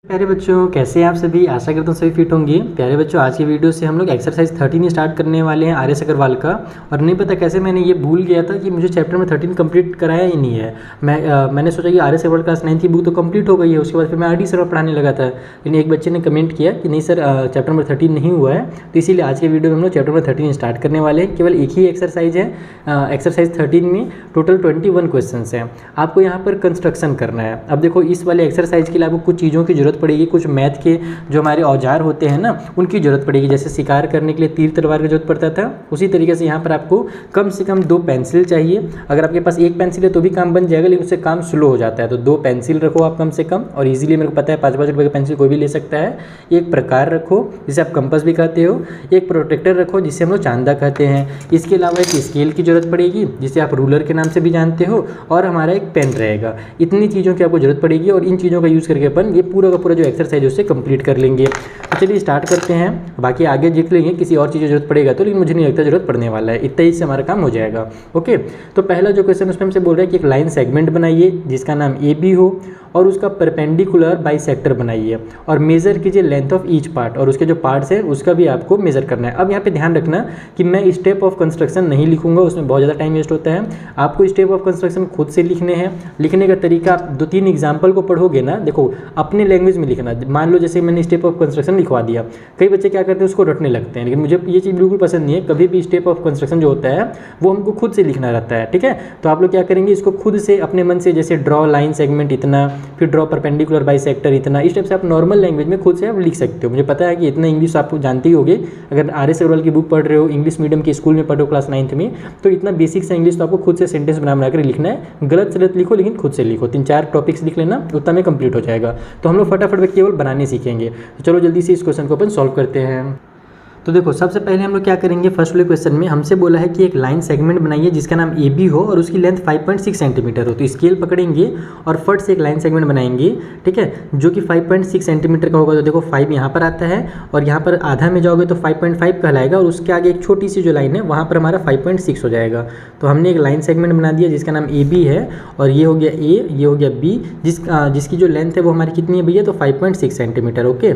प्यारे बच्चों, कैसे हैं आप सभी। आशा करता हूँ सभी फिट होंगे। प्यारे बच्चों, आज की वीडियो से हम लोग एक्सरसाइज 13 स्टार्ट करने वाले हैं आर.एस. अग्रवाल का। और नहीं पता कैसे मैंने ये भूल गया था कि मुझे चैप्टर में 13 कंप्लीट कराया ही नहीं है। मैंने सोचा कि आर.एस. अग्रवाल क्लास 9 की बुक तो कंप्लीट हो गई है। उसके बाद फिर मैं आर.डी. सर पढ़ाने लगा था, लेकिन एक बच्चे ने कमेंट किया कि नहीं सर, चैप्टर नंबर 13 नहीं हुआ है। तो इसीलिए आज के वीडियो में हम लोग चैप्टर नंबर 13 स्टार्ट करने वाले हैं। केवल एक ही एक्सरसाइज है। एक्सरसाइज 13 में टोटल 21 क्वेश्चन हैं। आपको यहाँ पर कंस्ट्रक्शन करना है। अब देखो, इस वाले एक्सरसाइज के लिए आपको कुछ चीज़ों की जरूरत पड़ेगी। कुछ मैथ के जो हमारे औजार होते हैं ना, उनकी जरूरत पड़ेगी। जैसे शिकार करने के लिए तीर तलवार की जरूरत पड़ता था, उसी तरीके से यहाँ पर आपको कम से कम 2 पेंसिल चाहिए। अगर आपके पास 1 पेंसिल है तो भी काम बन जाएगा, लेकिन उससे काम स्लो हो जाता है। तो 2 पेंसिल रखो आप कम से कम। और इजीली मेरे को पता है 5-5 रुपये का पेंसिल कोई भी ले सकता है। एक प्रकार रखो जिसे आप कंपास भी कहते हो। एक प्रोटेक्टर रखो जिसे हम लोग चांदा कहते हैं। इसके अलावा एक स्केल की जरूरत पड़ेगी जिसे आप रूलर के नाम से भी जानते हो। और हमारा एक पेन रहेगा। इतनी चीज़ों की आपको जरूरत पड़ेगी और इन चीज़ों का यूज़ करके अपन ये पूरा का पूरा जो एक्सरसाइज है उससे कंप्लीट कर लेंगे। तो चलिए स्टार्ट करते हैं। बाकी आगे देख लेंगे, किसी और चीज़ की जरूरत पड़ेगा तो, लेकिन मुझे नहीं लगता जरूरत पड़ने वाला है। इतना ही से हमारा काम हो जाएगा। ओके, तो पहला जो क्वेश्चन उसमें हमसे बोल रहा है कि एक लाइन सेगमेंट बनाइए जिसका नाम ए बी हो और उसका परपेंडिकुलर बाइसेक्टर बनाइए और मेज़र कीजिए लेंथ ऑफ ईच पार्ट। और उसके जो पार्ट्स हैं उसका भी आपको मेज़र करना है। अब यहाँ पे ध्यान रखना कि मैं स्टेप ऑफ कंस्ट्रक्शन नहीं लिखूंगा, उसमें बहुत ज़्यादा टाइम वेस्ट होता है। आपको स्टेप ऑफ कंस्ट्रक्शन खुद से लिखने हैं। लिखने का तरीका, आप 2-3 एग्जाम्पल को पढ़ोगे ना, देखो अपने लैंग्वेज में लिखना। मान लो जैसे मैंने स्टेप ऑफ कंस्ट्रक्शन लिखवा दिया, कई बच्चे क्या करते हैं उसको रटने लगते हैं, लेकिन मुझे ये चीज़ बिल्कुल पसंद नहीं है। कभी भी स्टेप ऑफ कंस्ट्रक्शन जो होता है वो हमको खुद से लिखना रहता है। ठीक है, तो आप लोग क्या करेंगे, इसको खुद से अपने मन से, जैसे ड्रॉ लाइन सेगमेंट इतना, फिर ड्रॉ परपेंडिकुलर बाइसेक्टर इतना, इस टाइप से आप नॉर्मल लैंग्वेज में खुद से आप लिख सकते हो। मुझे पता है कि इतना इंग्लिश आप जानते ही होगे। अगर आर.एस. अग्रवाल की बुक पढ़ रहे हो, इंग्लिश मीडियम के स्कूल में पढ़ रहे हो क्लास 9th में, तो इतना बेसिक सा इंग्लिश तो आपको खुद से सेंटेंस बना कर लिखना है। गलत सलत लिखो लेकिन खुद से लिखो। 3-4 टॉपिक्स लिख लेना, उतना में कंप्लीट हो जाएगा। तो हम लोग फटाफट केवल बनाने सीखेंगे। तो चलो जल्दी से इस क्वेश्चन को अपन सॉल्व करते हैं। तो देखो, सबसे पहले हम लोग क्या करेंगे, फर्स्ट वाले क्वेश्चन में हमसे बोला है कि एक लाइन सेगमेंट बनाइए जिसका नाम ए बी हो और उसकी लेंथ 5.6 सेंटीमीटर हो। तो स्केल पकड़ेंगे और फट से एक लाइन सेगमेंट बनाएंगे, ठीक है, जो कि 5.6 सेंटीमीटर का होगा। तो देखो 5 यहाँ पर आता है और यहाँ पर आधा में जाओगे तो 5.5 कहलाएगा और उसके आगे एक छोटी सी जो लाइन है वहाँ पर हमारा 5.6 हो जाएगा। तो हमने एक लाइन सेगमेंट बना दिया जिसका नाम ए बी है और ये हो गया ए, ये हो गया बी, जिसकी जो लेंथ है वो हमारी कितनी है भैया, तो 5.6 सेंटीमीटर। ओके,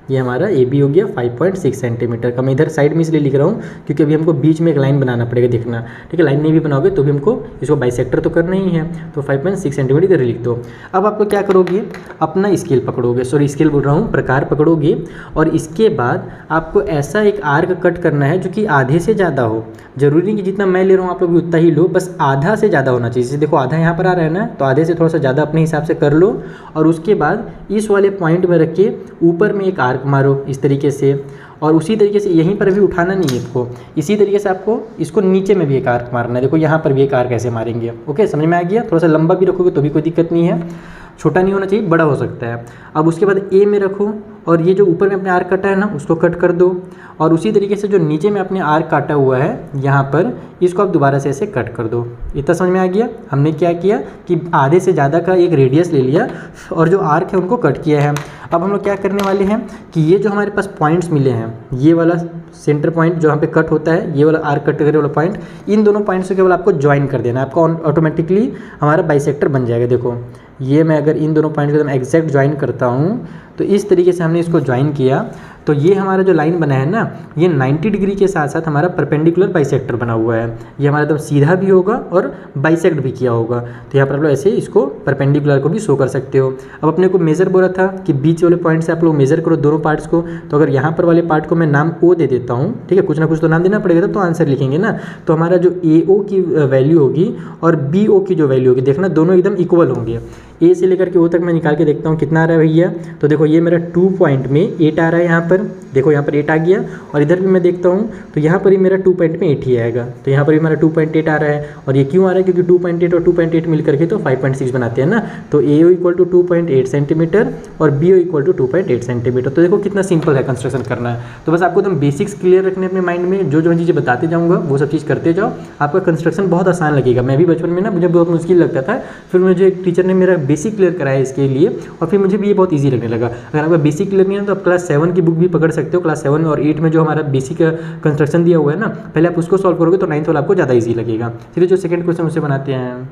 ये हमारा ए बी हो गया 5.6 सेंटीमीटर का। मैं इधर साइड में इसलिए लिख रहा हूँ क्योंकि अभी हमको बीच में एक लाइन बनाना पड़ेगा, देखना। ठीक है, लाइन नहीं भी बनाओगे तो भी हमको इसको बाइसेक्टर तो करना ही है। तो 5.6 सेंटीमीटर इधर लिख दो। अब आप लोग क्या करोगे, अपना स्केल पकड़ोगे, सॉरी स्केल बोल रहा हूँ, प्रकार पकड़ोगे और इसके बाद आपको ऐसा एक आर्क कट करना है जो कि आधे से ज़्यादा हो। जरूरी नहीं कि जितना मैं ले रहा हूँ आप लोग भी उतना ही लो, बस आधा से ज़्यादा होना चाहिए। जैसे देखो आधा यहाँ पर आ रहा है ना, तो आधे से थोड़ा सा ज़्यादा अपने हिसाब से कर लो। और उसके बाद इस वाले पॉइंट में रख के ऊपर में एक आर्क मारो इस तरीके से। और उसी तरीके से यहीं पर भी उठाना नहीं है आपको, इसी तरीके से आपको इसको नीचे में भी एक आर्क मारना है। देखो यहाँ पर भी एक आर्क ऐसे मारेंगे। ओके, समझ में आ गया। थोड़ा सा लंबा भी रखोगे तो भी कोई दिक्कत नहीं है, छोटा नहीं होना चाहिए, बड़ा हो सकता है। अब उसके बाद ए में रखो और ये जो ऊपर में अपने आर्क काटा है ना उसको कट कर दो। और उसी तरीके से जो नीचे में अपने आर्क काटा हुआ है यहाँ पर, इसको आप दोबारा से ऐसे कट कर दो। इतना समझ में आ गया। हमने क्या किया कि आधे से ज़्यादा का एक रेडियस ले लिया और जो आर्क है उनको कट किया है। अब हम लोग क्या करने वाले हैं कि ये जो हमारे पास पॉइंट्स मिले हैं, ये वाला सेंटर पॉइंट जो यहाँ पे कट होता है, ये वाला आर्क कट करने वाला पॉइंट, इन दोनों पॉइंट्स को केवल आपको ज्वाइन कर देना है। आपको ऑटोमेटिकली हमारा बाइसेक्टर बन जाएगा। देखो ये मैं अगर इन दोनों पॉइंट को एकदम एग्जैक्ट ज्वाइन करता हूँ तो इस तरीके से हमने इसको ज्वाइन किया, तो ये हमारा जो लाइन बना है ना, ये 90 डिग्री के साथ साथ हमारा परपेंडिकुलर बाइसेक्टर बना हुआ है। ये हमारा एकदम सीधा भी होगा और बाइसेक्ट भी किया होगा। तो यहाँ पर आप लोग ऐसे इसको परपेंडिकुलर को भी शो कर सकते हो। अब अपने को मेज़र बोला था कि बीच वाले पॉइंट से आप लोग मेज़र करो दोनों पार्ट्स को। तो अगर यहाँ पर वाले पार्ट को मैं नाम ओ दे देता हूँ, ठीक है, कुछ ना कुछ तो नाम देना पड़ेगा तो आंसर लिखेंगे ना। तो हमारा जो ए ओ की वैल्यू होगी और बी ओ की जो वैल्यू होगी, देखना दोनों एकदम इक्वल होंगे। ए से लेकर के ओ तक मैं निकाल के देखता हूँ कितना आ रहा है भैया। तो देखो ये मेरा 2.8 आ रहा है यहाँ पर। देखो यहाँ पर 8 आ गया और इधर भी मैं देखता हूँ तो यहाँ पर ही मेरा 2.8 ही आएगा। तो यहाँ पर भी मेरा 2.8 आ रहा है। और ये क्यों आ रहा है, क्योंकि 2.8 और 2.8 मिल करके तो 5.6 बनाते हैं ना। तो A O equal to 2.8 centimetre और B O equal to 2.8 centimetre. तो देखो कितना सिंपल है कंस्ट्रक्शन करना है। तो बस आपको एकदम बेसिक्स क्लियर रखने अपने माइंड में, जो चीज़ें बताते जाऊँगा वो सब चीज़ करते जाओ, आपका कंस्ट्रक्शन बहुत आसान लगेगा। मैं भी बचपन में ना, मुझे बहुत मुश्किल लगता था, फिर मुझे एक टीचर ने मेरा बेसिक क्लियर कराया इसके लिए और फिर मुझे भी ये बहुत ईजी लगने लगा। अगर आपका बेसिक क्लियर नहीं है तो आप क्लास 7 की बुक भी पकड़ सकते हो। क्लास 7 और 8 में जो हमारा बेसिक कंस्ट्रक्शन दिया हुआ है ना, पहले आप उसको सॉल्व करोगे तो 9th वाला आपको ज़्यादा ईजी लगेगा। चलिए जो सेकंड क्वेश्चन उसे बनाते हैं।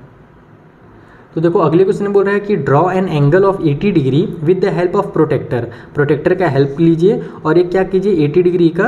तो देखो अगले क्वेश्चन में बोल रहा है कि draw an angle of 80 degree with the help of protractor. Protractor का हेल्प लीजिए और एक क्या कीजिए 80 डिग्री का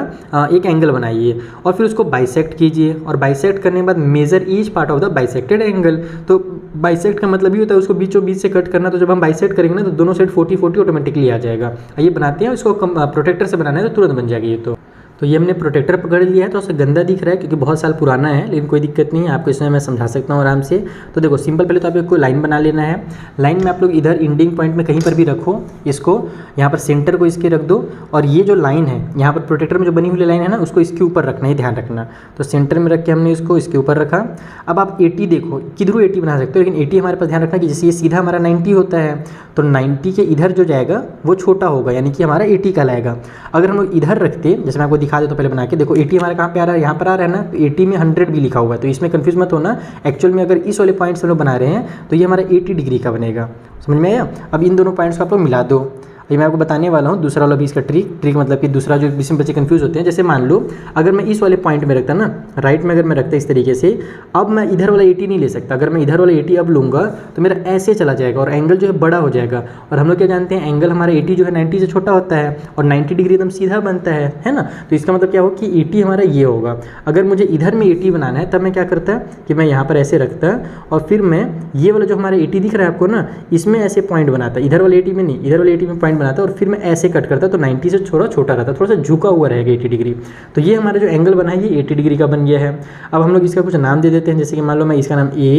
एक एंगल बनाइए और फिर उसको बाइसेक्ट कीजिए, और बाइसेक्ट करने के बाद measure each part of the bisected angle. तो बाइसेक्ट का मतलब ये होता है उसको बीचों बीच से कट करना। तो जब हम बाइसेक्ट करेंगे ना तो दोनों साइड 40-40 ऑटोमेटिकली आ जाएगा। ये बनाते हैं, इसको प्रोटेक्टर से बनाना है तो तुरंत बन जाएगा ये। तो ये हमने प्रोटेक्टर पकड़ लिया है, तो उससे गंदा दिख रहा है क्योंकि बहुत साल पुराना है, लेकिन कोई दिक्कत नहीं है, आपको इसमें मैं समझा सकता हूँ आराम से। तो देखो सिंपल, पहले तो आपको लाइन बना लेना है। लाइन में आप लोग इधर इंडिंग पॉइंट में कहीं पर भी रखो इसको, यहाँ पर सेंटर को इसके रख दो, और ये जो लाइन है यहाँ पर प्रोटेक्टर में जो बनी हुई लाइन है ना उसको इसके ऊपर रखना है, ध्यान रखना। तो सेंटर में रख के हमने इसको इसके ऊपर रखा। अब आप 80 देखो, किधरों 80 बना सकते हो, लेकिन 80 हमारे पास ध्यान रखना कि जैसे ये सीधा हमारा 90 होता है तो 90 के इधर जो जाएगा वो छोटा होगा, यानी कि हमारा 80 कहलाएगा। अगर हम लोग इधर रखते, जैसे मैं आपको दिखा देता हूँ पहले बना के, देखो 80 हमारा कहाँ पे आ रहा है, यहाँ पर आ रहा है ना, तो 80 में 100 भी लिखा हुआ है, तो इसमें कंफ्यूज मत होना। एक्चुअल में अगर इस वाले पॉइंट्स हम लोग बना रहे हैं तो ये हमारा 80 डिग्री का बनेगा, समझ में आया। अब इन दोनों पॉइंट्स को आप लोग मिला दो। ये मैं आपको बताने वाला हूँ दूसरा वाला भी इसका ट्रिक मतलब कि दूसरा जो जिसमें बच्चे कंफ्यूज होते हैं। जैसे मान लो अगर मैं इस वाले पॉइंट में रखता ना, राइट में अगर मैं रखता इस तरीके से, अब मैं इधर वाला 80 नहीं ले सकता। अगर मैं इधर वाला 80 अब लूँगा तो मेरा ऐसे चला जाएगा और एंगल जो है बड़ा हो जाएगा। और हम लोग क्या जानते हैं, एंगल हमारा 80 जो है 90 से छोटा होता है और 90 डिग्री एकदम सीधा बनता है ना। तो इसका मतलब क्या हो कि 80 हमारा ये होगा। अगर मुझे इधर में 80 बनाना है तब मैं क्या करता कि मैं यहाँ पर ऐसे रखता और फिर मैं ये वाला जो हमारा 80 दिख रहा है आपको ना, इसमें ऐसे पॉइंट बनाता, इधर वाले 80 में नहीं, इधर वाले 80 में पॉइंट बनाता और फिर मैं ऐसे कट करता, तो 90 से थोड़ा छोटा रहता, थोड़ा सा झुका हुआ रहेगा 80 डिग्री। तो ये हमारा जो एंगल बना है ये 80 डिग्री का बन गया है। अब हम लोग इसका कुछ नाम दे देते हैं, जैसे कि मान लो मैं इसका नाम A,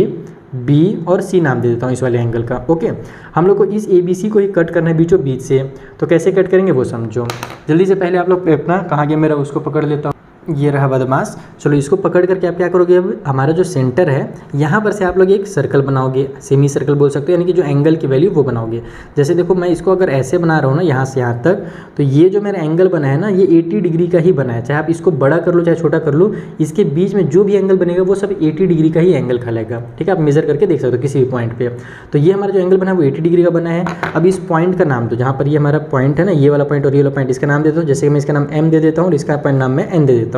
B और C नाम दे देता हूँ इस वाले एंगल का। ओके, हम लोग को इस ABC को ही कट करना है बीचों बीच से। तो कैसे कट करेंगे वो समझो जल्दी से। पहले आप लोग अपना कहाँ गया मेरा, उसको पकड़ लेता हूँ, ये रहा बदमाश। चलो इसको पकड़ करके आप क्या करोगे, अब हमारा जो सेंटर है यहाँ पर से आप लोग एक सर्कल बनाओगे, सेमी सर्कल बोल सकते हो, यानी कि जो एंगल की वैल्यू वो बनाओगे। जैसे देखो मैं इसको अगर ऐसे बना रहा हूँ ना यहाँ से यहाँ तक, तो ये जो मेरा एंगल बना है ना ये 80 डिग्री का ही बना है। चाहे आप इसको बड़ा कर लो चाहे छोटा कर लो, इसके बीच में जो भी एंगल बनेगा वो सब 80 डिग्री का ही एंगल कहलाएगा। ठीक है, आप मेजर करके देख सकते हो किसी भी पॉइंट पे। तो ये हमारा जो एंगल बना है वो 80 डिग्री का बना है। अब इस पॉइंट का नाम दो, जहाँ पर ये हमारा पॉइंट है ना, ये वाला पॉइंट और ये वाला पॉइंट, इसका नाम देता हूँ। जैसे कि मैं इसका नाम M दे देता हूँ और इसका पॉइंट नाम मैं N दे देता हूँ।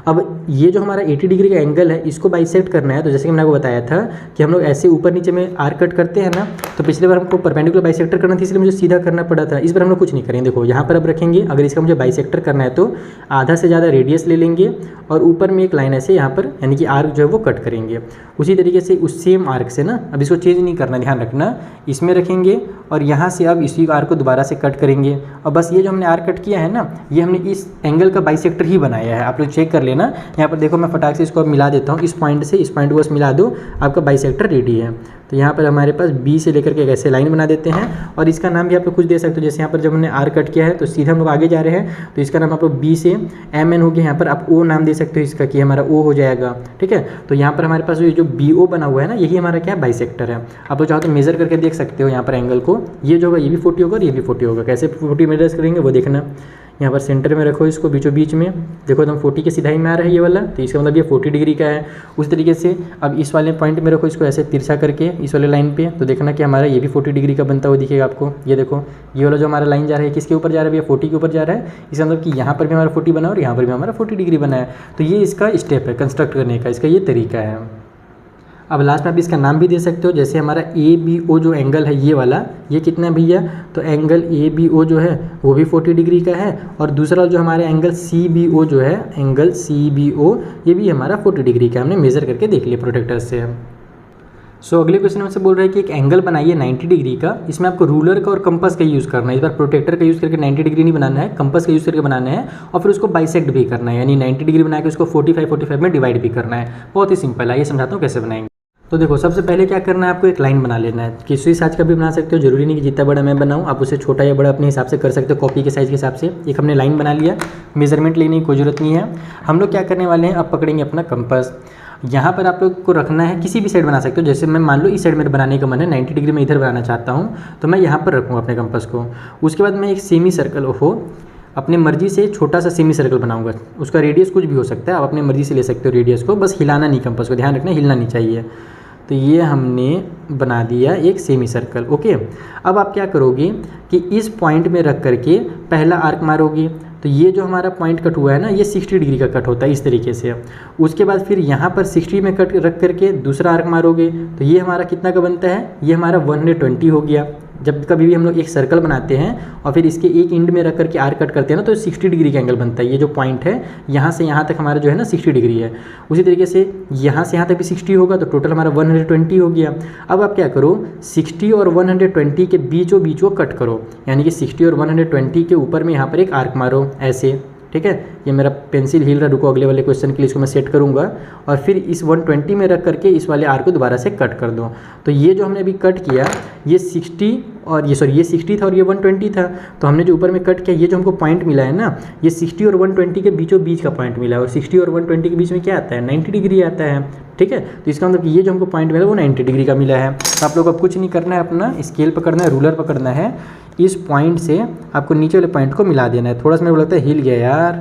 अब ये जो हमारा 80 डिग्री का एंगल है इसको बाइसेक्ट करना है। तो जैसे कि मैंने आपको बताया था कि हम लोग ऐसे ऊपर नीचे में आर्क कट करते हैं ना, तो पिछले बार हमको परपेंडिकुलर बाइसेक्टर करना थी, इसलिए मुझे सीधा करना पड़ा था। इस बार हम लोग कुछ नहीं करेंगे। देखो यहाँ पर अब रखेंगे, अगर इसका मुझे बाइसेक्टर करना है तो आधा से ज़्यादा रेडियस ले लेंगे और ऊपर में एक लाइन ऐसे यहाँ पर, यानी कि आर्क जो है वो कट करेंगे। उसी तरीके से उस सेम आर्क से ना, अब इसको चेंज नहीं करना, ध्यान रखना, इसमें रखेंगे और यहाँ से अब इसी आर्क को दोबारा से कट करेंगे। और बस ये जो हमने आर्क कट किया है ना, ये हमने इस एंगल का बाइसेक्टर ही बनाया है। आप लोग चेक कर लेना। यहाँ पर देखो मैं फटाक से इसको अब मिला देता हूँ, इस पॉइंट से इस पॉइंट को बस मिला दो, आपका बाइसेक्टर रेडी है। तो यहाँ पर हमारे पास B से लेकर के ऐसे लाइन बना देते हैं और इसका नाम भी आप लोग कुछ दे सकते हो। जैसे यहाँ पर जब हमने R कट किया है तो सीधा हम लोग आगे जा रहे हैं, तो इसका नाम आप लोग B से MN हो गया। यहाँ पर आप O नाम दे सकते हो इसका, कि हमारा O हो जाएगा। ठीक है, तो यहाँ पर हमारे पास जो BO बना हुआ है ना, यही हमारा क्या बाइसेक्टर है। आप लोग चाहो तो मेजर करके देख सकते हो यहाँ पर एंगल को, ये जो होगा ये भी 40 होगा और ये भी 40 होगा। कैसे 40 मेजर करेंगे वो देखना। यहाँ पर सेंटर में रखो इसको बीचों बीच में, देखो एकदम 40 के सीधा ही में आ रहा है ये वाला, तो इसका मतलब ये 40 डिग्री का है। उस तरीके से अब इस वाले पॉइंट में रखो इसको ऐसे तिरछा करके इस वाले लाइन पे, तो देखना कि हमारा ये भी 40 डिग्री का बनता हुआ दिखेगा आपको। ये देखो ये वाला जो हमारा लाइन जा रहा है किसके ऊपर जा रहा है, ये 40 के ऊपर जा रहा है। इसका मतलब कि यहाँ पर भी हमारा 40 बना और यहाँ पर भी हमारा 40 डिग्री बना है। तो ये इसका स्टेप है कंस्ट्रक्ट करने का, इसका ये तरीका है। अब लास्ट में आप इसका नाम भी दे सकते हो। जैसे हमारा ABO जो एंगल है ये वाला, ये कितना है भैया, तो एंगल ABO जो है वो भी 40 डिग्री का है। और दूसरा जो हमारे एंगल CBO जो है, एंगल CBO ये भी हमारा 40 डिग्री का, हमने मेज़र करके देख लिया प्रोटेक्टर से। अगले क्वेश्चन में से बोल रहा है कि एक एंगल बनाइए 90 डिग्री का, इसमें आपको रूलर का और कंपास का यूज़ करना है। इस बार प्रोटेक्टर का यूज़ करके 90 डिग्री नहीं बनाना है, कंपास का यूज़ करके बनाना है और फिर उसको बाइसेक्ट भी करना है, यानी 90 डिग्री बना के उसको 45 में डिवाइड भी करना है। बहुत ही सिंपल है, ये समझाता हूँ कैसे बनाएंगे। तो देखो सबसे पहले क्या करना है, आपको एक लाइन बना लेना है। किसी साइज का भी बना सकते हो, जरूरी नहीं कि जितना बड़ा मैं बनाऊँ, आप उसे छोटा या बड़ा अपने हिसाब से कर सकते हो, कॉपी के साइज़ के हिसाब से। एक हमने लाइन बना लिया, मेजरमेंट लेने की कोई जरूरत नहीं है। हम लोग क्या करने वाले हैं, अब पकड़ेंगे अपना कंपास। यहाँ पर आप लोग को रखना है, किसी भी साइड बना सकते हो। जैसे मैं मान लो इस साइड मेरे बनाने का मन है, 90 डिग्री में इधर बनाना चाहता हूँ, तो मैं यहाँ पर रखूँगा अपने कंपास को। उसके बाद मैं एक सेमी सर्कल अपनी मर्जी से छोटा सा सेमी सर्कल बनाऊंगा। उसका रेडियस कुछ भी हो सकता है, आप अपनी मर्जी से ले सकते हो रेडियस को, बस हिलाना नहीं, कंपास को ध्यान रखना हिलना नहीं चाहिए। तो ये हमने बना दिया एक सेमी सर्कल। ओके, अब आप क्या करोगे कि इस पॉइंट में रख करके पहला आर्क मारोगे। तो ये जो हमारा पॉइंट कट हुआ है ना, ये 60 डिग्री का कट होता है इस तरीके से। उसके बाद फिर यहाँ पर 60 में कट रख करके दूसरा आर्क मारोगे तो ये हमारा कितना का बनता है, ये हमारा 120 हो गया। जब कभी भी हम लोग एक सर्कल बनाते हैं और फिर इसके एक एंड में रख करके आर्क कट करते हैं ना, तो 60 डिग्री का एंगल बनता है। ये जो पॉइंट है यहाँ से यहाँ तक हमारा जो है ना 60 डिग्री है। उसी तरीके से यहाँ से यहाँ तक भी 60 होगा, तो टोटल हमारा 120 हो गया। अब आप क्या करो, 60 और 120 के बीचों बीच को कट करो, यानी कि 60 और 120 के ऊपर में यहाँ पर एक आर्क मारो ऐसे, ठीक है। ये मेरा पेंसिल हिल रहा, रुको अगले वाले क्वेश्चन के लिए इसको मैं सेट करूँगा। और फिर इस 120 में रख करके इस वाले आर्क को दोबारा से कट कर दो। तो ये जो हमने अभी कट किया, ये 60 और ये 60 था और ये 120 था। तो हमने जो ऊपर में कट किया, ये जो हमको पॉइंट मिला है ना, ये 60 और 120 के बीचों बीच का पॉइंट मिला है। और 60 और 120 के बीच में क्या आता है, 90 डिग्री आता है, ठीक है। तो इसका मतलब ये जो हमको पॉइंट मिला वो 90 डिग्री का मिला है। तो आप लोग अब कुछ नहीं करना है, अपना स्केल पकड़ना है, रूलर पकड़ना है, इस पॉइंट से आपको नीचे वाले पॉइंट को मिला देना है। थोड़ा सा मेरे को लगता है हिल गया यार,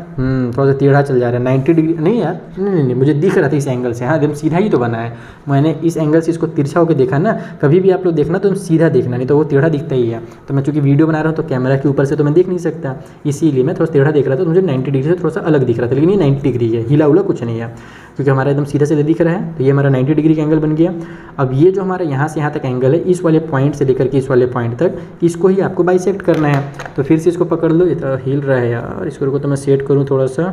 थोड़ा सा टेढ़ा चल जा रहा है, 90 डिग्री नहीं यार, नहीं मुझे दिख रहा था इस एंगल से, हाँ एकदम सीधा ही तो बना है। मैंने इस एंगल से इसको तिरछा होकर देखा ना, कभी भी आप लोग देखना तो सीधा देखना, नहीं तो वो टेढ़ा दिखता ही है। तो मैं चूँकि वीडियो बना रहा हूँ तो कैमरा के ऊपर से तो मैं देख नहीं सकता, इसीलिए मैं थोड़ा टेढ़ा देख रहा था, तो मुझे 90 डिग्री से थोड़ा सा अलग दिख रहा था, लेकिन ये 90 डिग्री है, हिला उला कुछ नहीं है, क्योंकि हमारा एकदम सीधा सीधा दिख रहा है। तो ये हमारा 90 डिग्री का एंगल बन गया। अब ये जो हमारा यहाँ से यहाँ तक एंगल है, इस वाले पॉइंट से लेकर के इस वाले पॉइंट तक, इसको ही आपको बाइसेक्ट करना है। तो फिर से इसको पकड़ लो, इतना हिल रहा है यार, इसको रुको तो मैं सेट करूँ, थोड़ा सा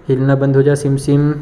हिलना बंद हो जाए, सिम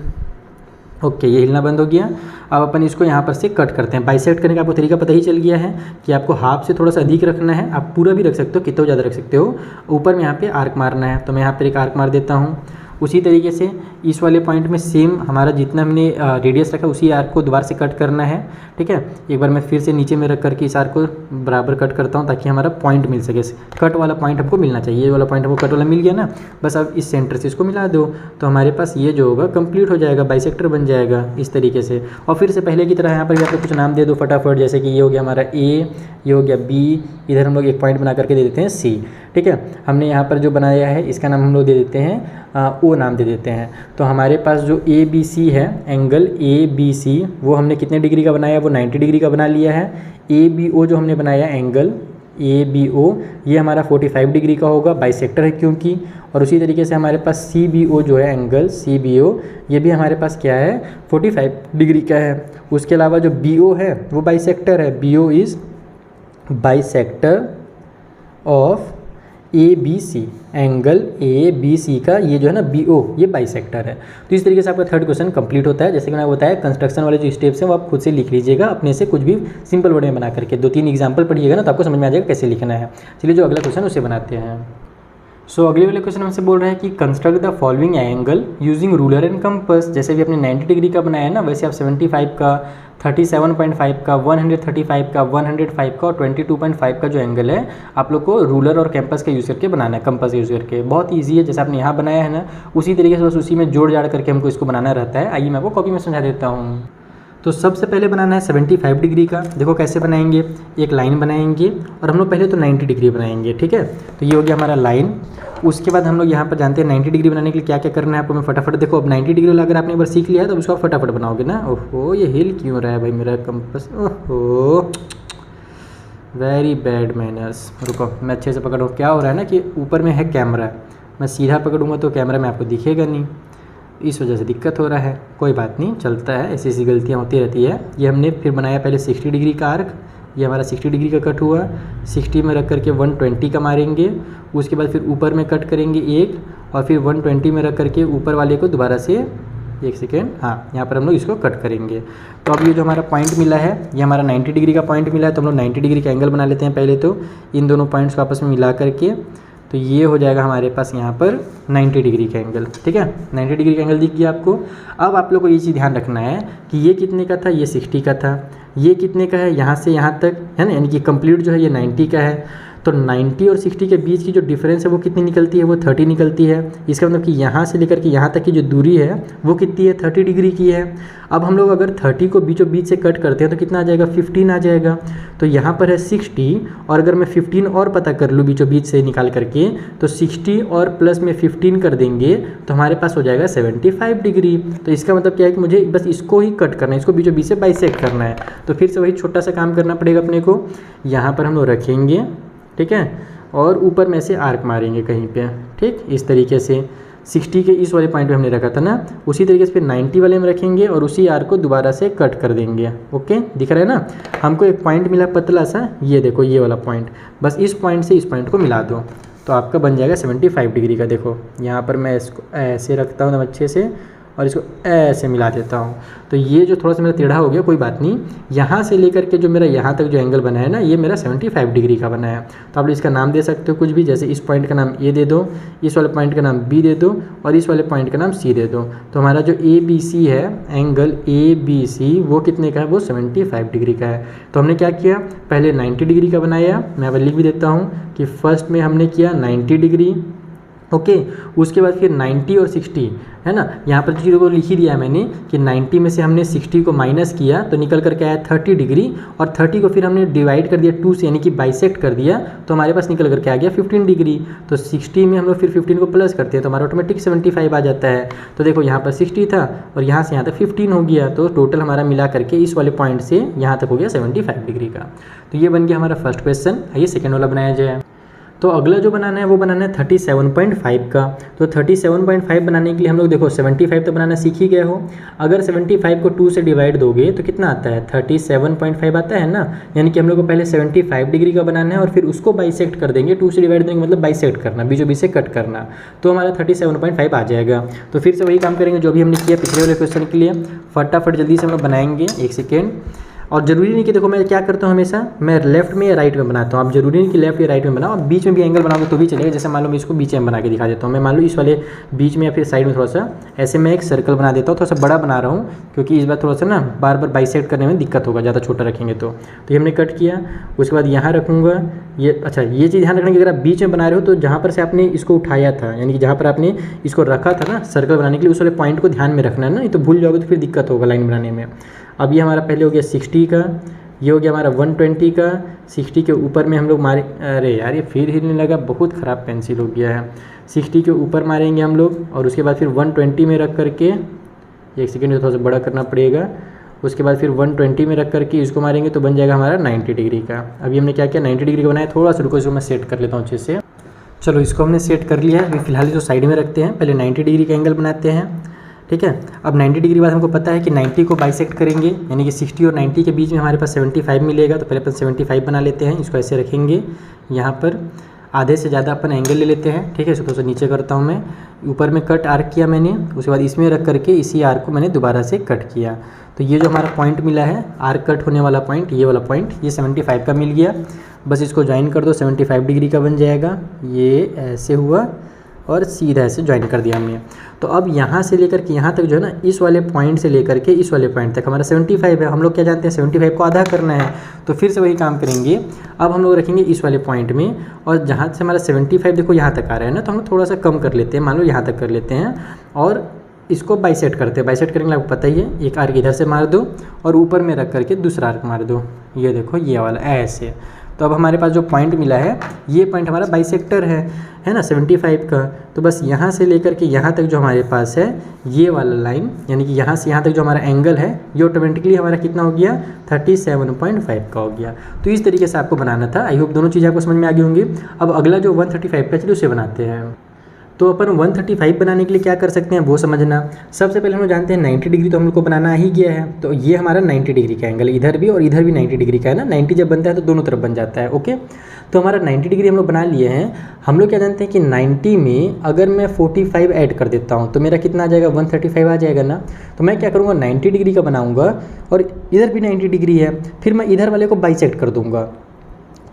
ओके, ये हिलना बंद हो गया। अब अपन इसको यहाँ पर से कट करते हैं। बाइसेक्ट करने का आपको तरीका पता ही चल गया है कि आपको हाफ से थोड़ा सा अधिक रखना है, आप पूरा भी रख सकते हो, कितना ज़्यादा रख सकते हो। ऊपर में यहाँ पे आर्क मारना है, तो मैं यहाँ पर एक आर्क मार देता हूँ। उसी तरीके से इस वाले पॉइंट में सेम हमारा जितना हमने रेडियस रखा उसी आर्क को दोबारा से कट करना है, ठीक है। एक बार मैं फिर से नीचे में रख करके इस आर्क को बराबर कट करता हूँ, ताकि हमारा पॉइंट मिल सके। कट वाला पॉइंट हमको मिलना चाहिए, ये वाला पॉइंट हमको कट वाला मिल गया ना, बस अब इस सेंटर से इसको मिला दो, तो हमारे पास ये जो होगा कंप्लीट हो जाएगा, बाइसेक्टर बन जाएगा इस तरीके से। और फिर से पहले की तरह यहाँ पर भी आप लोग कुछ नाम दे दो फटाफट, जैसे कि ये हो गया हमारा ए, ये हो गया बी, इधर हम लोग एक पॉइंट बना करके दे देते हैं सी, ठीक है। हमने यहाँ पर जो बनाया है इसका नाम हम लोग दे देते हैं ओ नाम दे देते हैं। तो हमारे पास जो ए बी सी है, एंगल ए बी सी, वो हमने कितने डिग्री का बनाया, वो 90 डिग्री का बना लिया है। ए बी ओ जो हमने बनाया एंगल ए बी ओ, ये हमारा 45 डिग्री का होगा, बाइसेक्टर है क्योंकि। और उसी तरीके से हमारे पास सी बी ओ जो है एंगल सी बी ओ, ये भी हमारे पास क्या है, 45 डिग्री का है। उसके अलावा जो बी ओ है वो बाइसेक्टर है, B O is bisector of A B C, angle A B C का ये जो है ना बी ओ, ये बाइसेक्टर है। तो इस तरीके से आपका थर्ड क्वेश्चन कंप्लीट होता है। जैसे कि मैंने बताया, कंस्ट्रक्शन वाले जो स्टेप्स हैं वो आप खुद से लिख लीजिएगा अपने से, कुछ भी सिंपल वर्ड में बना करके 2-3 एग्जाम्पल पढ़िएगा ना, तो आपको समझ में आ जाएगा कैसे लिखना है। चलिए जो अगला क्वेश्चन उसे बनाते हैं। अगले वाले क्वेश्चन हमसे बोल रहा है कि construct the following angle using ruler and compass. जैसे भी आपने 90 डिग्री का बनाया है ना, वैसे आप 75 का, 37.5 का, 135 का, 105 का और 22.5 का जो एंगल है, आप लोग को रूलर और कैंपस का यूज़ करके बनाना है, कंपास यूज़ करके। बहुत ईजी है, जैसे आपने यहाँ बनाया है ना, उसी तरीके से बस उसी में जोड़ जाड़ करके हमको इसको बनाना रहता है। आइए मैं आपको कॉपी में समझा देता हूँ। तो सबसे पहले बनाना है 75 डिग्री का। देखो कैसे बनाएंगे, एक लाइन बनाएंगे और हम लोग पहले तो 90 डिग्री बनाएंगे, ठीक है। तो ये हो गया हमारा लाइन। उसके बाद हम लोग यहाँ पर जानते हैं 90 डिग्री बनाने के लिए क्या क्या करना है आपको। मैं फटाफट देखो, अब 90 डिग्री वाला अगर आपने एक बार सीख लिया है तो उसको आप फटाफट बनाओगे ना। ओहो, ये हिल क्यों रहा है भाई मेरा कंपास, ओहो वेरी बैड मैनर्स। रुको मैं अच्छे से पकड़ूँ। क्या हो रहा है ना कि ऊपर में है कैमरा, मैं सीधा पकड़ूँगा तो कैमरा में आपको दिखेगा नहीं, इस वजह से दिक्कत हो रहा है। कोई बात नहीं, चलता है, ऐसी ऐसी गलतियाँ होती रहती है। ये हमने फिर बनाया पहले 60 डिग्री का आर्क, ये हमारा 60 डिग्री का कट हुआ। 60 में रख करके 120 का मारेंगे। उसके बाद फिर ऊपर में कट करेंगे एक, और फिर 120 में रख करके ऊपर वाले को दोबारा से, एक सेकेंड, हाँ यहाँ पर हम लोग इसको कट करेंगे। तो अब ये जो हमारा पॉइंट मिला है, ये हमारा 90 डिग्री का पॉइंट मिला है। तो हम लोग 90 डिग्री का एंगल बना लेते हैं पहले तो, इन दोनों पॉइंट्स को आपस में मिला करके। तो ये हो जाएगा हमारे पास यहाँ पर 90 डिग्री का एंगल, ठीक है। 90 डिग्री का एंगल दिख गया आपको। अब आप लोग को ये चीज़ ध्यान रखना है कि ये कितने का था, ये 60 का था, ये कितने का है, यहाँ से यहाँ तक है ना, यानी कि कंप्लीट जो है ये 90 का है। तो 90 और 60 के बीच की जो डिफरेंस है वो कितनी निकलती है, वो 30 निकलती है। इसका मतलब कि यहाँ से लेकर के यहाँ तक की जो दूरी है वो कितनी है, 30 डिग्री की है। अब हम लोग अगर 30 को बीचों बीच से कट करते हैं तो कितना आ जाएगा, 15 आ जाएगा। तो यहाँ पर है 60, और अगर मैं 15 और पता कर लूँ बीचों बीच से निकाल करके, तो 60 और प्लस में 15 कर देंगे तो हमारे पास हो जाएगा 75 डिग्री। तो इसका मतलब क्या है कि मुझे बस इसको ही कट करना है, इसको बीचों बीच से बाइसेक्ट करना है। तो फिर से वही छोटा सा काम करना पड़ेगा अपने को। यहाँ पर हम लोग रखेंगे, ठीक है। और ऊपर में से आर्क मारेंगे कहीं पे, ठीक। इस तरीके से 60 के इस वाले पॉइंट पे हमने रखा था ना, उसी तरीके से फिर 90 वाले में रखेंगे और उसी आर्क को दोबारा से कट कर देंगे। ओके, दिख रहा है ना। हमको एक पॉइंट मिला पतला सा, ये देखो ये वाला पॉइंट, बस इस पॉइंट से इस पॉइंट को मिला दो तो आपका बन जाएगा 75 डिग्री का। देखो यहाँ पर मैं इसको ऐसे रखता हूँ एकदम अच्छे से और इसको ऐसे मिला देता हूँ, तो ये जो थोड़ा सा मेरा टेढ़ा हो गया, कोई बात नहीं। यहाँ से लेकर के जो मेरा यहाँ तक जो एंगल बना है ना, ये मेरा 75 डिग्री का बना है। तो आप इसका नाम दे सकते हो कुछ भी, जैसे इस पॉइंट का नाम ए दे दो, इस वाले पॉइंट का नाम बी दे दो और इस वाले पॉइंट का नाम सी दे दो। तो हमारा जो ABC है, एंगल ABC, वो कितने का है, वो 75 डिग्री का है। तो हमने क्या किया, पहले 90 डिग्री का बनाया, मैं अब लिख भी देता हूँ कि फर्स्ट में हमने किया 90 डिग्री। ओके, उसके बाद फिर 90 और 60 है ना, यहाँ पर चीज़ों को लिख ही दिया है मैंने कि 90 में से हमने 60 को माइनस किया तो निकल करके आया 30 डिग्री, और 30 को फिर हमने डिवाइड कर दिया 2 से, यानी कि बाइसेक्ट कर दिया, तो हमारे पास निकल करके आ गया 15 डिग्री। तो 60 में हम लोग फिर 15 को प्लस करते हैं तो हमारा ऑटोमेटिक 75 आ जाता है। तो देखो यहाँ पर 60 था और यहाँ से यहाँ तक 15 हो गया, तो टोटल हमारा मिला करके इस वाले पॉइंट से यहाँ तक हो गया 75 डिग्री का। तो ये बन गया हमारा फर्स्ट क्वेश्चन। आइए सेकेंड वाला बनाया जाए। तो अगला जो बनाना है वो बनाना है 37.5 का। तो 37.5 बनाने के लिए हम लोग देखो 75 तो बनाना सीख ही गए हो। अगर 75 को 2 से डिवाइड दोगे तो कितना आता है, 37.5 आता है ना। यानी कि हम लोग को पहले 75 डिग्री का बनाना है और फिर उसको बाइसेक्ट कर देंगे, 2 से डिवाइड देंगे मतलब बाइसेक्ट करना, बीचों बीच से कट करना, तो हमारा 37.5 आ जाएगा। तो फिर से वही काम करेंगे जो भी हमने किया पिछले वाले क्वेश्चन के लिए। फटाफट जल्दी से हम लोग बनाएंगे, 1 सेकेंड। और ज़रूरी नहीं कि देखो मैं क्या करता हूँ हमेशा, मैं लेफ्ट में या राइट में बनाता हूँ। आप जरूरी नहीं कि लेफ्ट या राइट में बनाओ, आप बीच में भी एंगल बनाओगे तो भी चलेगा। जैसे मान लो मैं इसको बीच में बना के दिखा देता हूँ। मैं मान लो इस वाले बीच में या फिर साइड में थोड़ा सा ऐसे मैं एक सर्कल बना देता हूँ। थोड़ा सा बड़ा बना रहा हूँ क्योंकि इस बार थोड़ा सा ना बार बार बाइसेक्ट करने में दिक्कत होगा, ज़्यादा छोटा रखेंगे तो ये हमने कट किया। उसके बाद यहाँ रखूँगा ये। अच्छा, ये चीज़ ध्यान रखना कि अगर आप बीच में बना रहे हो तो जहाँ पर से आपने इसको उठाया था, यानी कि जहाँ पर आपने इसको रखा था ना सर्कल बनाने के लिए, उस वाले पॉइंट को ध्यान में रखना है ना, नहीं तो भूल जाओगे तो फिर दिक्कत होगा लाइन बनाने में। अब ये हमारा पहले हो गया 60 का, ये हो गया हमारा 120 का। 60 के ऊपर में हम लोग मारे, अरे यार ये फिर हिलने लगा, बहुत ख़राब पेंसिल हो गया है। 60 के ऊपर मारेंगे हम लोग और उसके बाद फिर 120 में रख करके, 1 सेकेंड थोड़ा सा बड़ा करना पड़ेगा। उसके बाद फिर 120 में रख करके इसको मारेंगे तो बन जाएगा हमारा 90 डिग्री का। अभी हमने क्या किया, 90 डिग्री का बनाया। थोड़ा सा रुको, इसको मैं सेट कर लेता हूँ अच्छे से। चलो इसको हमने सेट कर लिया है। अभी फिलहाल इसको साइड में रखते हैं, पहले 90 डिग्री का एंगल बनाते हैं, ठीक है। अब 90 डिग्री बाद हमको पता है कि 90 को बाइसेक्ट करेंगे, यानी कि 60 और 90 के बीच में हमारे पास 75 मिलेगा। तो पहले अपन 75 बना लेते हैं। इसको ऐसे रखेंगे, यहाँ पर आधे से ज़्यादा अपन एंगल ले लेते हैं, ठीक है। इसको थोड़ा सा नीचे करता हूँ मैं। ऊपर में कट आर्क किया मैंने, उसके बाद इसमें रख करके इसी आर्क को मैंने दोबारा से कट किया। तो ये जो हमारा पॉइंट मिला है आर्क कट होने वाला पॉइंट, ये वाला पॉइंट, ये 75 का मिल गया। बस इसको ज्वाइन कर दो, 75 डिग्री का बन जाएगा। ये ऐसे हुआ और सीधा ऐसे ज्वाइन कर दिया हमने। तो अब यहाँ से लेकर के यहाँ तक जो है ना, इस वाले पॉइंट से लेकर के इस वाले पॉइंट तक हमारा 75 है। हम लोग क्या जानते हैं, 75 को आधा करना है, तो फिर से वही काम करेंगे। अब हम लोग रखेंगे इस वाले पॉइंट में, और जहाँ से हमारा 75 देखो यहाँ तक आ रहा है ना, तो हम लोग थोड़ा सा कम कर लेते हैं, मान लो यहाँ तक कर लेते हैं और इसको बाइसेक्ट करते हैं। बाइसेक्ट करेंगे आपको पता ही है, एक आर्क इधर से मार दो और ऊपर में रख करके दूसरा आर्क मार दो। ये देखो ये वाला ऐसे। तो अब हमारे पास जो पॉइंट मिला है, ये पॉइंट हमारा बाइसेक्टर है ना 75 का। तो बस यहाँ से लेकर के यहाँ तक जो हमारे पास है ये वाला लाइन, यानी कि यहाँ से यहाँ तक जो हमारा एंगल है, ये ऑटोमेटिकली हमारा कितना हो गया, 37.5 का हो गया। तो इस तरीके से आपको बनाना था। आई होप दोनों चीज़ें आपको समझ में आ गई होंगी। अब अगला जो 135 का, चलिए उसे बनाते हैं। तो अपन 135 बनाने के लिए क्या कर सकते हैं वो समझना। सबसे पहले हम लोग जानते हैं 90 डिग्री तो हम लोग को बनाना ही गया है। तो ये हमारा 90 डिग्री का एंगल, इधर भी और इधर भी 90 डिग्री का है ना। 90 जब बनता है तो दोनों तरफ बन जाता है। ओके, तो हमारा 90 डिग्री हम लोग बना लिए हैं। हम लोग क्या जानते हैं कि 90 में अगर मैं 45 ऐड कर देता हूँ तो मेरा कितना आ जाएगा, 135 आ जाएगा ना। तो मैं क्या करूँगा, 90 डिग्री का बनाऊँगा और इधर भी 90 डिग्री है, फिर मैं इधर वाले को बाइसेक्ट कर दूँगा।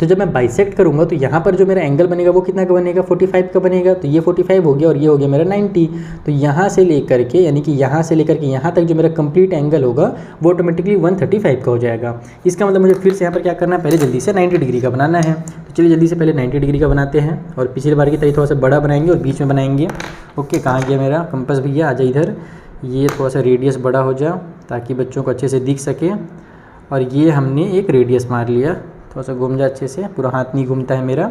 तो जब मैं बाइसेक्ट करूँगा तो यहाँ पर जो मेरा एंगल बनेगा वो कितना का बनेगा, 45 का बनेगा। तो ये 45 हो गया और ये हो गया मेरा 90। तो यहाँ से लेकर के, यानी कि यहाँ से लेकर के यहाँ तक जो मेरा कंप्लीट एंगल होगा वो ऑटोमेटिकली 135 का हो जाएगा। इसका मतलब मुझे फिर से यहाँ पर क्या करना है, पहले जल्दी से 90 डिग्री का बनाना है। तो चलिए जल्दी से पहले 90 डिग्री का बनाते हैं और पिछली बार की तरह थोड़ा सा बड़ा बनाएंगे और बीच में बनाएंगे। ओके, कहाँ गया मेरा कंपास भैया, आ जाए इधर। ये थोड़ा सा रेडियस बड़ा हो जाए ताकि बच्चों को अच्छे से दिख सके। और ये हमने एक रेडियस मार लिया, थोड़ा सा घूम जाए अच्छे से, पूरा हाथ नहीं घूमता है मेरा।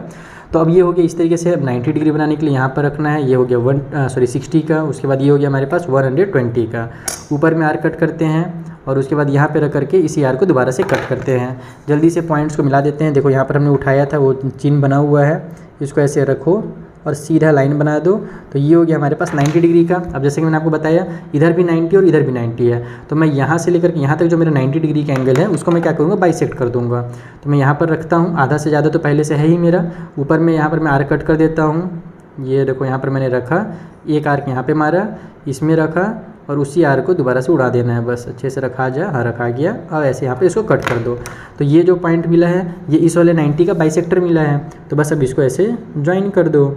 तो अब ये हो गया इस तरीके से। अब 90 डिग्री बनाने के लिए यहाँ पर रखना है, ये हो गया 60 का। उसके बाद ये हो गया हमारे पास 120 का। ऊपर में आर्क कट करते हैं और उसके बाद यहाँ पे रख करके इसी आर्क को दोबारा से कट करते हैं। जल्दी से पॉइंट्स को मिला देते हैं। देखो यहाँ पर हमने उठाया था वो चिन्ह बना हुआ है, इसको ऐसे रखो और सीधा लाइन बना दो। तो ये हो गया हमारे पास 90 डिग्री का। अब जैसे कि मैंने आपको बताया इधर भी 90 और इधर भी 90 है, तो मैं यहाँ से लेकर यहाँ तक जो मेरा 90 डिग्री का एंगल है उसको मैं क्या करूँगा, बाइसेक्ट कर दूँगा। तो मैं यहाँ पर रखता हूँ, आधा से ज़्यादा तो पहले से है ही मेरा। ऊपर में यहाँ पर मैं आर्क कट कर देता हूँ। ये देखो यहाँ पर मैंने रखा, एक आर्क यहाँ पर मारा, इसमें रखा और उसी आर्क को दोबारा से उड़ा देना है। बस अच्छे से रखा जा, हाँ रखा गया। और ऐसे यहाँ पे इसको कट कर दो। तो ये जो पॉइंट मिला है ये इस वाले 90 का बाइसेक्टर मिला है। तो बस अब इसको ऐसे ज्वाइन कर दो।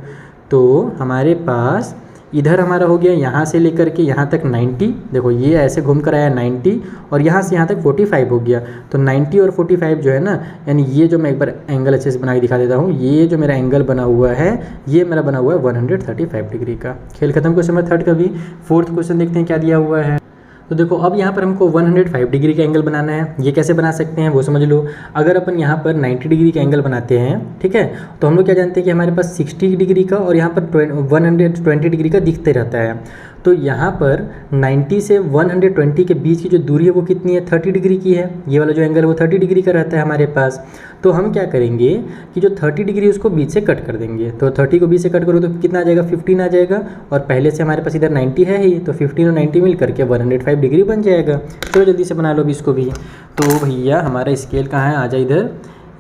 तो हमारे पास इधर हमारा हो गया यहाँ से लेकर के यहाँ तक 90। देखो ये ऐसे घूम कर आया 90 और यहाँ से यहाँ तक 45 हो गया। तो 90 और 45 जो है ना, यानी ये जो मैं एक बार एंगल अच्छे से बना के दिखा देता हूँ। ये जो मेरा एंगल बना हुआ है ये मेरा बना हुआ है 135 डिग्री का। खेल खत्म। क्वेश्चन नंबर 3 का भी। 4th क्वेश्चन देखते हैं क्या दिया हुआ है। तो देखो अब यहाँ पर हमको 105 डिग्री का एंगल बनाना है। ये कैसे बना सकते हैं वो समझ लो। अगर अपन यहाँ पर 90 डिग्री का एंगल बनाते हैं, ठीक है, तो हम लोग क्या जानते हैं कि हमारे पास 60 डिग्री का और यहाँ पर 120 डिग्री का दिखते रहता है। तो यहाँ पर 90 से 120 के बीच की जो दूरी है वो कितनी है, 30 डिग्री की है। ये वाला जो एंगल है वो 30 डिग्री का रहता है हमारे पास। तो हम क्या करेंगे कि जो 30 डिग्री उसको बीच से कट कर देंगे। तो 30 को बीच से कट करो तो कितना आ जाएगा, 15 आ जाएगा। और पहले से हमारे पास इधर 90 है ही, तो 15 और 90 मिल करके 105 डिग्री बन जाएगा। चलो जल्दी से बना लो अभी इसको भी। तो भैया हमारा स्केल कहाँ है, आ जाए इधर।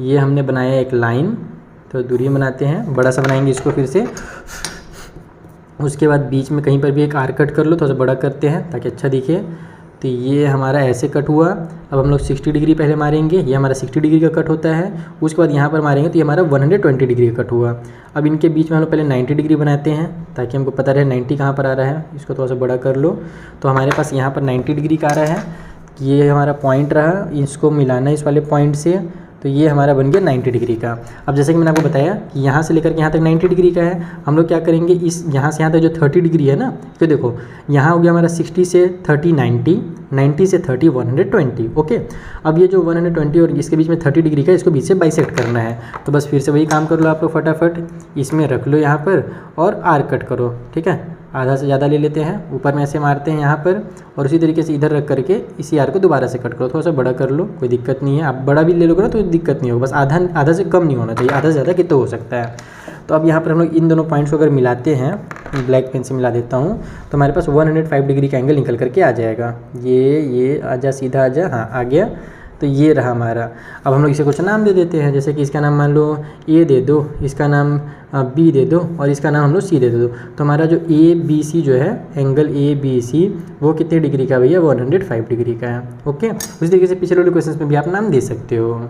ये हमने बनाया एक लाइन, तो दूरी बनाते हैं, बड़ा सा बनाएंगे इसको फिर से। उसके बाद बीच में कहीं पर भी एक आर्क कट कर लो, थोड़ा सा बड़ा करते हैं ताकि अच्छा दिखे। तो ये हमारा ऐसे कट हुआ। अब हम लोग 60 डिग्री पहले मारेंगे, ये हमारा 60 डिग्री का कट होता है। उसके बाद यहाँ पर मारेंगे तो ये हमारा 120 डिग्री का कट हुआ। अब इनके बीच में हम लोग पहले 90 डिग्री बनाते हैं ताकि हमको पता रहे 90 कहाँ पर आ रहा है। इसको थोड़ा सा बड़ा कर लो। तो हमारे पास यहाँ पर 90 डिग्री का आ रहा है। ये हमारा पॉइंट रहा, इसको मिलाना है इस वाले पॉइंट से। तो ये हमारा बन गया 90 डिग्री का। अब जैसे कि मैंने आपको बताया कि यहाँ से लेकर के यहाँ तक 90 डिग्री का है। हम लोग क्या करेंगे, इस यहाँ से यहाँ तक जो 30 डिग्री है ना, तो देखो यहाँ हो गया हमारा 60 से 30 90, 90 से 30 120। ओके, अब ये जो 120 और इसके बीच में 30 डिग्री का, इसको बीच से बाइसेक्ट करना है। तो बस फिर से वही काम कर लो आप लोग फटाफट। इसमें रख लो यहाँ पर और आर्क कट करो, ठीक है। आधा से ज़्यादा ले लेते हैं, ऊपर में ऐसे मारते हैं यहाँ पर, और उसी तरीके से इधर रख करके इसी आर्क को दोबारा से कट करो। थोड़ा सा बड़ा कर लो, कोई दिक्कत नहीं है। आप बड़ा भी ले लोगे ना तो दिक्कत नहीं होगा, बस आधा से कम नहीं होना चाहिए, आधा से ज़्यादा कितना हो सकता है। तो अब यहाँ पर हम लोग इन दोनों पॉइंट्स को अगर मिलाते हैं, ब्लैक पेन से मिला देता हूँ, तो हमारे पास 105 डिग्री का एंगल निकल करके आ जाएगा। ये आजा, सीधा आजा, हाँ आ गया। तो ये रहा हमारा। अब हम लोग इसे कुछ नाम दे देते हैं, जैसे कि इसका नाम मान लो ए दे दो, इसका नाम बी दे दो और इसका नाम हम लोग सी दे दो। तो हमारा जो ए बी सी जो है, एंगल ए बी सी, वो कितने डिग्री का भैया, 105 डिग्री का है। ओके, उसी तरीके से पिछले वाले क्वेश्चन में भी आप नाम दे सकते हो।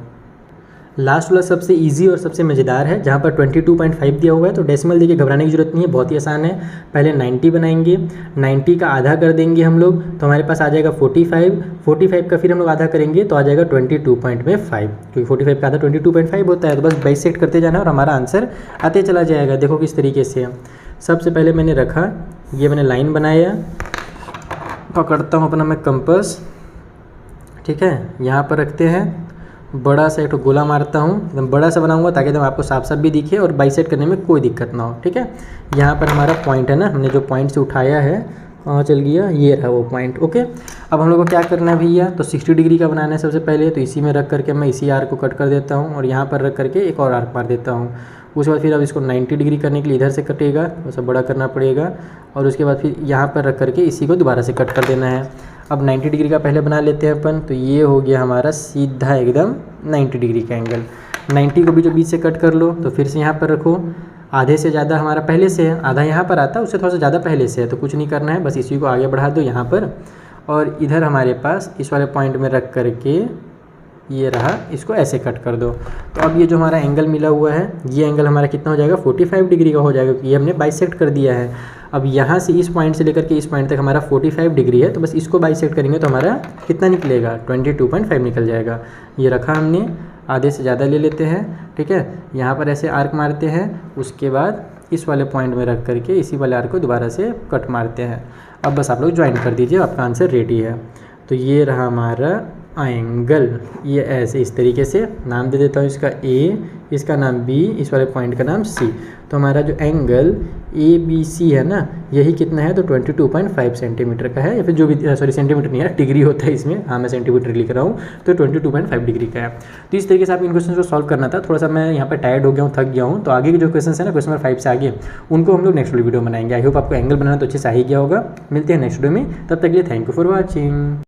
लास्ट वाला सबसे इजी और सबसे मज़ेदार है, जहाँ पर 22.5 दिया हुआ है। तो डेसिमल देखिए घबराने की जरूरत नहीं है, बहुत ही आसान है। पहले 90 बनाएंगे, 90 का आधा कर देंगे हम लोग, तो हमारे पास आ जाएगा 45। 45 का फिर हम लोग आधा करेंगे तो आ जाएगा 22.5, क्योंकि 45 का आधा 22.5 होता है। तो बस बाइसेक्ट करते जाना और हमारा आंसर आते चला जाएगा। देखो किस तरीके से। सबसे पहले मैंने रखा, ये मैंने लाइन बनाया, पकड़ता हूँ अपना मैं कंपास, ठीक है। यहाँ पर रखते हैं, बड़ा सा एक तो गोला मारता हूँ, एकदम बड़ा सा बनाऊंगा ताकि एकदम आपको साफ साफ भी दिखे और बाइसेक्ट करने में कोई दिक्कत ना हो, ठीक है। यहाँ पर हमारा पॉइंट है ना, हमने जो पॉइंट से उठाया है, कहाँ चल गया, ये रहा वो पॉइंट। ओके, अब हम लोग को क्या करना है भैया, तो 60 डिग्री का बनाना है सबसे पहले। तो इसी में रख करके मैं इसी आर्क को कट कर देता हूँ और यहाँ पर रख करके एक और आर्क मार देता हूँ। उसके बाद फिर अब इसको 90 डिग्री करने के लिए इधर से कटेगा, वैसा बड़ा करना पड़ेगा, और उसके बाद फिर यहाँ पर रख करके इसी को दोबारा से कट कर देना है। अब 90 डिग्री का पहले बना लेते हैं अपन। तो ये हो गया हमारा सीधा एकदम 90 डिग्री का एंगल। 90 को भी जो बीच से कट कर लो, तो फिर से यहाँ पर रखो। आधे से ज़्यादा हमारा पहले से है, आधा यहाँ पर आता है, उससे थोड़ा सा ज़्यादा पहले से है, तो कुछ नहीं करना है, बस इसी को आगे बढ़ा दो यहाँ पर। और इधर हमारे पास इस वाले पॉइंट में रख करके ये रहा, इसको ऐसे कट कर दो। तो अब ये जो हमारा एंगल मिला हुआ है, ये एंगल हमारा कितना हो जाएगा, 45 डिग्री का हो जाएगा, क्योंकि ये हमने बाइसेक्ट कर दिया है। अब यहाँ से इस पॉइंट से लेकर के इस पॉइंट तक हमारा 45 डिग्री है, तो बस इसको बाइसेक्ट करेंगे तो हमारा कितना निकलेगा, 22.5 निकल जाएगा। ये रखा हमने, आधे से ज़्यादा ले लेते हैं, ठीक है। यहाँ पर ऐसे आर्क मारते हैं, उसके बाद इस वाले पॉइंट में रख करके इसी वाले आर्क को दोबारा से कट मारते हैं। अब बस आप लोग ज्वाइन कर दीजिए, आपका आंसर रेडी है। तो ये रहा हमारा एंगल, ये ऐसे इस तरीके से नाम दे देता हूँ इसका ए, इसका नाम बी, इस वाले पॉइंट का नाम सी। तो हमारा जो एंगल ए बी सी है ना, यही कितना है, तो 22.5 सेंटीमीटर का है, या फिर जो भी, सॉरी सेंटीमीटर नहीं है, डिग्री होता है इसमें, हाँ मैं सेंटीमीटर लिख रहा हूँ, तो 22.5 डिग्री का है। तो इस तरीके से आप इन क्वेश्चन को सॉल्व करना था। थोड़ा सा मैं यहाँ पर टायर्ड हो गया हूँ, थक गया हूँ, तो आगे के जो क्वेश्चन है ना, क्वेश्चन नंबर 5 से आगे, उनको हम लोग नेक्स्ट वीडियो बनाएंगे। आई होप आपको एंगल बनाना तो अच्छे से आ ही गया होगा। मिलते हैं नेक्स्ट वीडियो में, तब तक के लिए थैंक यू फॉर वॉचिंग।